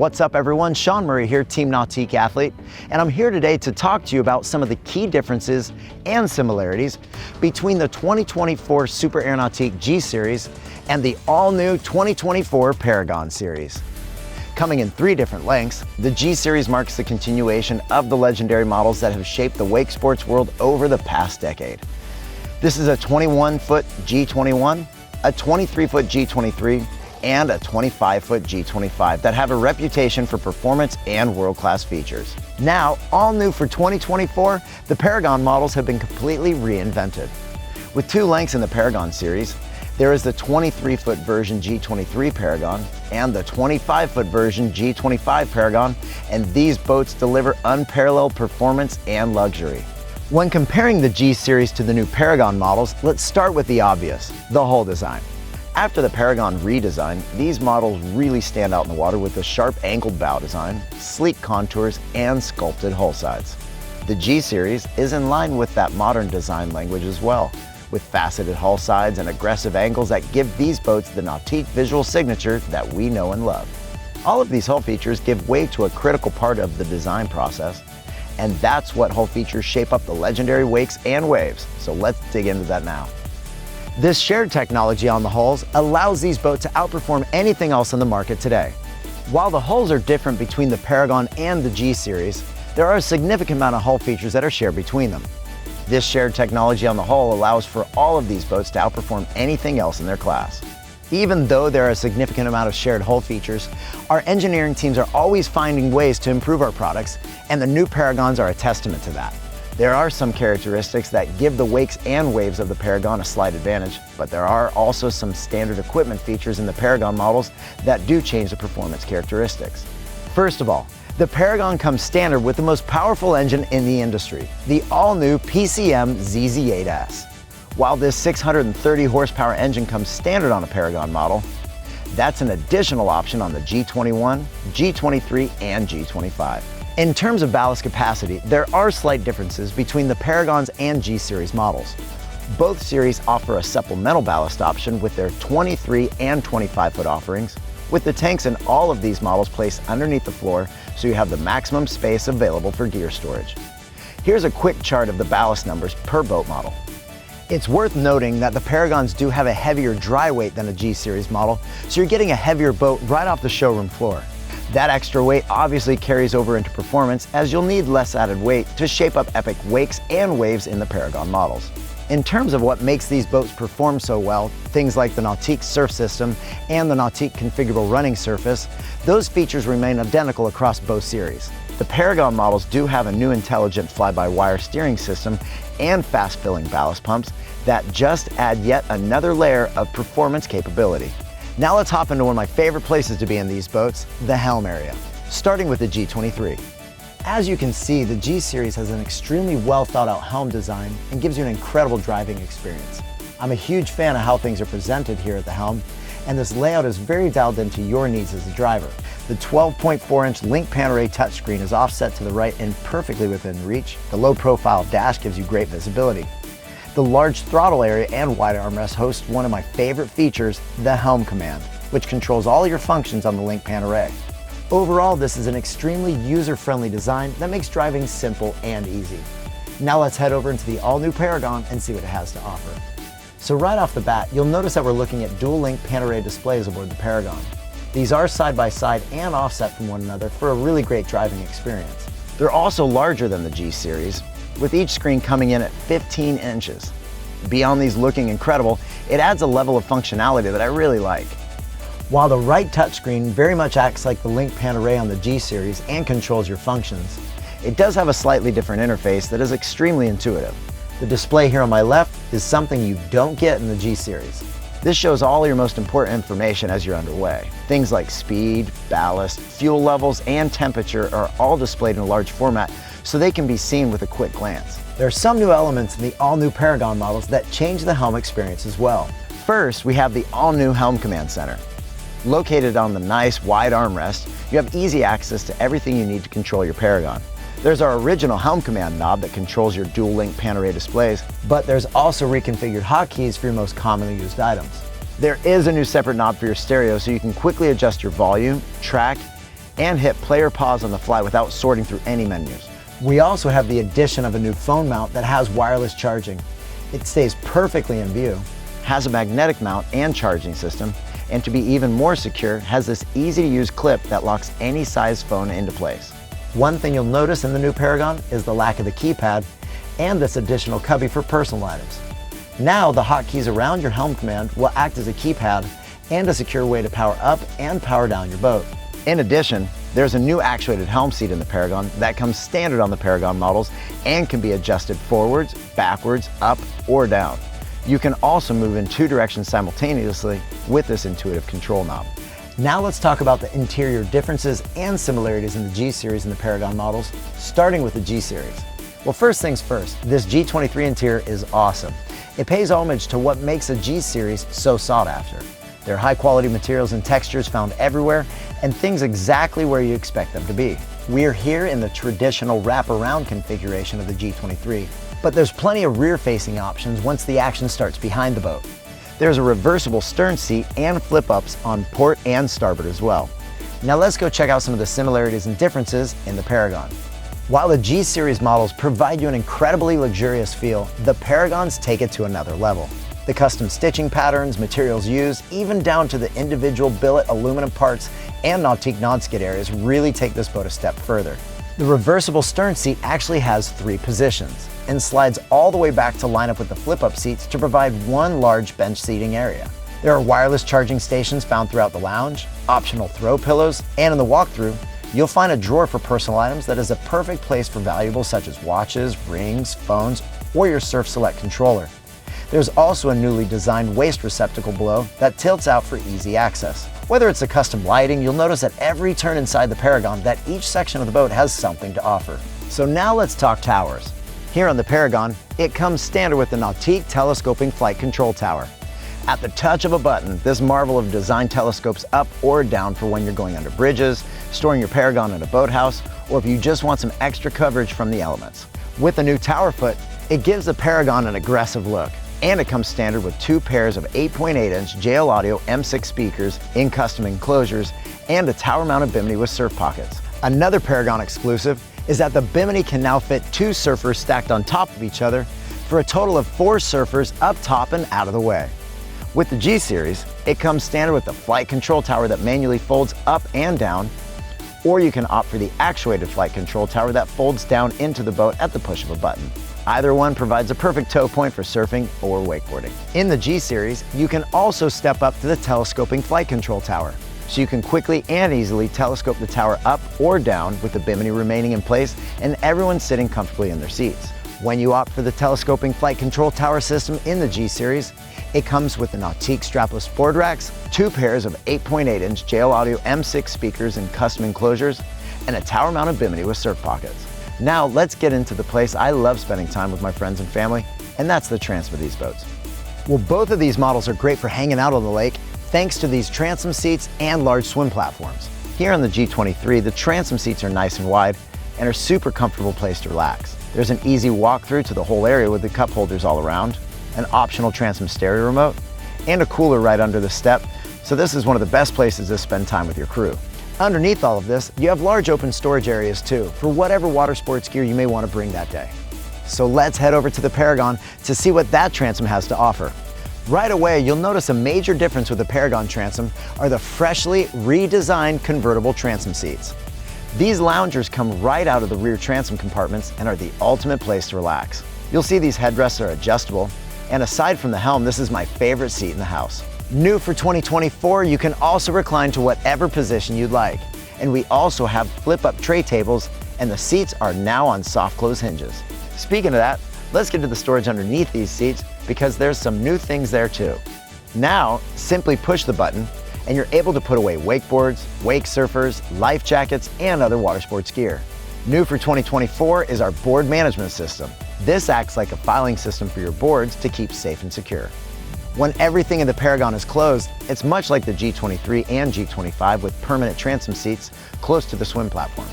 What's up everyone, Shaun Murray here, Team Nautique athlete, and I'm here today to talk to you about some of the key differences and similarities between the 2024 Super Nautique G Series and the all-new 2024 Paragon Series. Coming in 3 different lengths, the G Series marks the continuation of the legendary models that have shaped the wake sports world over the past decade. This is a 21-foot G21, a 23-foot G23, and a 25-foot G25 that have a reputation for performance and world-class features. Now, all new for 2024, the Paragon models have been completely reinvented. With 2 lengths in the Paragon series, there is the 23-foot version G23 Paragon and the 25-foot version G25 Paragon, and these boats deliver unparalleled performance and luxury. When comparing the G Series to the new Paragon models, let's start with the obvious, the hull design. After the Paragon redesign, these models really stand out in the water with a sharp angled bow design, sleek contours, and sculpted hull sides. The G Series is in line with that modern design language as well, with faceted hull sides and aggressive angles that give these boats the Nautique visual signature that we know and love. All of these hull features give way to a critical part of the design process, and that's what hull features shape up the legendary wakes and waves, so let's dig into that now. This shared technology on the hulls allows these boats to outperform anything else in the market today. While the hulls are different between the Paragon and the G Series, there are a significant amount of hull features that are shared between them. This shared technology on the hull allows for all of these boats to outperform anything else in their class. Even though there are a significant amount of shared hull features, our engineering teams are always finding ways to improve our products, and the new Paragons are a testament to that. There are some characteristics that give the wakes and waves of the Paragon a slight advantage, but there are also some standard equipment features in the Paragon models that do change the performance characteristics. First of all, the Paragon comes standard with the most powerful engine in the industry, the all-new PCM ZZ8S. While this 630 horsepower engine comes standard on a Paragon model, that's an additional option on the G21, G23, and G25. In terms of ballast capacity, there are slight differences between the Paragons and G Series models. Both series offer a supplemental ballast option with their 23 and 25-foot offerings, with the tanks in all of these models placed underneath the floor so you have the maximum space available for gear storage. Here's a quick chart of the ballast numbers per boat model. It's worth noting that the Paragons do have a heavier dry weight than a G Series model, so you're getting a heavier boat right off the showroom floor. That extra weight obviously carries over into performance, as you'll need less added weight to shape up epic wakes and waves in the Paragon models. In terms of what makes these boats perform so well, things like the Nautique surf system and the Nautique configurable running surface, those features remain identical across both series. The Paragon models do have a new intelligent fly-by-wire steering system and fast-filling ballast pumps that just add yet another layer of performance capability. Now let's hop into one of my favorite places to be in these boats, the Helm Area, starting with the G23. As you can see, the G Series has an extremely well thought out helm design and gives you an incredible driving experience. I'm a huge fan of how things are presented here at the helm, and this layout is very dialed into your needs as a driver. The 12.4-inch Link Pan-Array touchscreen is offset to the right and perfectly within reach. The low profile dash gives you great visibility. The large throttle area and wide armrest host one of my favorite features, the Helm Command, which controls all your functions on the Link Pan-Array. Overall, this is an extremely user-friendly design that makes driving simple and easy. Now let's head over into the all-new Paragon and see what it has to offer. So right off the bat, you'll notice that we're looking at dual Link Pan-Array displays aboard the Paragon. These are side-by-side and offset from one another for a really great driving experience. They're also larger than the G Series, with each screen coming in at 15 inches. Beyond these looking incredible, it adds a level of functionality that I really like. While the right touchscreen very much acts like the Link Pan-Array on the G Series and controls your functions, it does have a slightly different interface that is extremely intuitive. The display here on my left is something you don't get in the G Series. This shows all your most important information as you're underway. Things like speed, ballast, fuel levels, and temperature are all displayed in a large format so they can be seen with a quick glance. There are some new elements in the all-new Paragon models that change the helm experience as well. First, we have the all-new Helm Command Center. Located on the nice wide armrest, you have easy access to everything you need to control your Paragon. There's our original Helm Command knob that controls your dual Link Pan-Array displays, but there's also reconfigured hotkeys for your most commonly used items. There is a new separate knob for your stereo so you can quickly adjust your volume, track, and hit play or pause on the fly without sorting through any menus. We also have the addition of a new phone mount that has wireless charging. It stays perfectly in view, has a magnetic mount and charging system, and to be even more secure, has this easy to use clip that locks any size phone into place. One thing you'll notice in the new Paragon is the lack of the keypad and this additional cubby for personal items. Now the hotkeys around your helm command will act as a keypad and a secure way to power up and power down your boat. In addition, there's a new actuated helm seat in the Paragon that comes standard on the Paragon models and can be adjusted forwards, backwards, up, or down. You can also move in 2 directions simultaneously with this intuitive control knob. Now let's talk about the interior differences and similarities in the G Series and the Paragon models, starting with the G Series. Well, first things first, this G23 interior is awesome. It pays homage to what makes a G Series so sought after. There are high quality materials and textures found everywhere, and things exactly where you expect them to be. We're here in the traditional wraparound configuration of the G23, but there's plenty of rear-facing options once the action starts behind the boat. There's a reversible stern seat and flip-ups on port and starboard as well. Now let's go check out some of the similarities and differences in the Paragon. While the G Series models provide you an incredibly luxurious feel, the Paragons take it to another level. The custom stitching patterns, materials used, even down to the individual billet aluminum parts and Nautique non-skid areas really take this boat a step further. The reversible stern seat actually has 3 positions and slides all the way back to line up with the flip-up seats to provide one large bench seating area. There are wireless charging stations found throughout the lounge, optional throw pillows, and in the walkthrough, you'll find a drawer for personal items that is a perfect place for valuables such as watches, rings, phones, or your Surf Select controller. There's also a newly designed waste receptacle below that tilts out for easy access. Whether it's the custom lighting, you'll notice at every turn inside the Paragon that each section of the boat has something to offer. So now let's talk towers. Here on the Paragon, it comes standard with the Nautique Telescoping Flight Control Tower. At the touch of a button, this marvel of design telescopes up or down for when you're going under bridges, storing your Paragon in a boathouse, or if you just want some extra coverage from the elements. With the new tower foot, it gives the Paragon an aggressive look. And it comes standard with 2 pairs of 8.8-inch JL Audio M6 speakers in custom enclosures and a tower-mounted bimini with surf pockets. Another Paragon exclusive is that the bimini can now fit 2 surfers stacked on top of each other for a total of 4 surfers up top and out of the way. With the G Series, it comes standard with the flight control tower that manually folds up and down, or you can opt for the actuated flight control tower that folds down into the boat at the push of a button. Either one provides a perfect tow point for surfing or wakeboarding. In the G Series, you can also step up to the telescoping flight control tower, so you can quickly and easily telescope the tower up or down with the bimini remaining in place and everyone sitting comfortably in their seats. When you opt for the telescoping flight control tower system in the G Series, it comes with the Nautique strapless board racks, 2 pairs of 8.8-inch JL Audio M6 speakers in custom enclosures, and a tower-mounted bimini with surf pockets. Now let's get into the place I love spending time with my friends and family, and that's the transom of these boats. Well, both of these models are great for hanging out on the lake thanks to these transom seats and large swim platforms. Here on the G23, the transom seats are nice and wide and are a super comfortable place to relax. There's an easy walk through to the whole area with the cup holders all around, an optional transom stereo remote, and a cooler right under the step, so this is one of the best places to spend time with your crew. Underneath all of this, you have large open storage areas too, for whatever water sports gear you may want to bring that day. So let's head over to the Paragon to see what that transom has to offer. Right away, you'll notice a major difference with the Paragon transom are the freshly redesigned convertible transom seats. These loungers come right out of the rear transom compartments and are the ultimate place to relax. You'll see these headrests are adjustable, and aside from the helm, this is my favorite seat in the house. New for 2024, you can also recline to whatever position you'd like. And we also have flip-up tray tables, and the seats are now on soft close hinges. Speaking of that, let's get to the storage underneath these seats because there's some new things there too. Now, simply push the button and you're able to put away wakeboards, wake surfers, life jackets, and other water sports gear. New for 2024 is our board management system. This acts like a filing system for your boards to keep safe and secure. When everything in the Paragon is closed, it's much like the G23 and G25 with permanent transom seats close to the swim platform.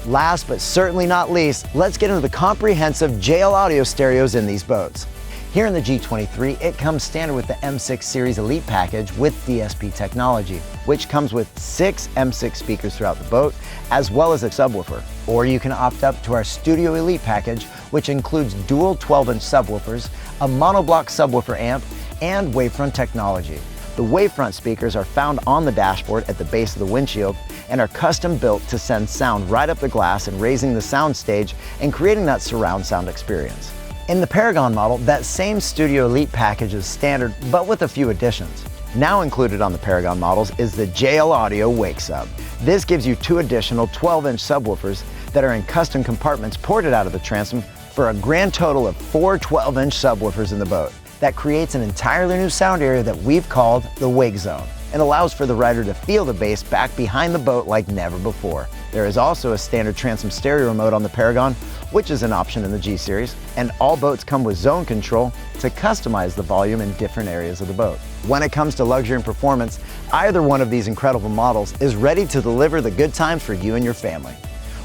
Last but certainly not least, let's get into the comprehensive JL Audio stereos in these boats. Here in the G23, it comes standard with the M6 Series Elite package with DSP technology, which comes with 6 M6 speakers throughout the boat, as well as a subwoofer. Or you can opt up to our Studio Elite package, which includes dual 12-inch subwoofers, a monoblock subwoofer amp, and wavefront technology. The wavefront speakers are found on the dashboard at the base of the windshield and are custom built to send sound right up the glass and raising the sound stage and creating that surround sound experience. In the Paragon model, that same Studio Elite package is standard, but with a few additions. Now included on the Paragon models is the JL Audio Wake Sub. This gives you 2 additional 12-inch subwoofers that are in custom compartments ported out of the Transom for a grand total of 4 12-inch subwoofers in the boat. That creates an entirely new sound area that we've called the Wake Zone and allows for the rider to feel the bass back behind the boat like never before. There is also a standard Transom stereo remote on the Paragon, which is an option in the G Series, and all boats come with zone control to customize the volume in different areas of the boat. When it comes to luxury and performance, either one of these incredible models is ready to deliver the good times for you and your family.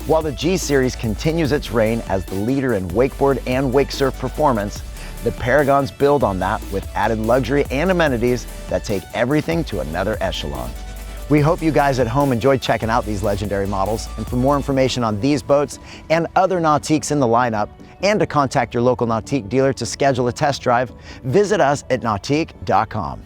While the G Series continues its reign as the leader in wakeboard and wakesurf performance, the Paragons build on that with added luxury and amenities that take everything to another echelon. We hope you guys at home enjoyed checking out these legendary models, and for more information on these boats and other Nautiques in the lineup, and to contact your local Nautique dealer to schedule a test drive, visit us at nautique.com.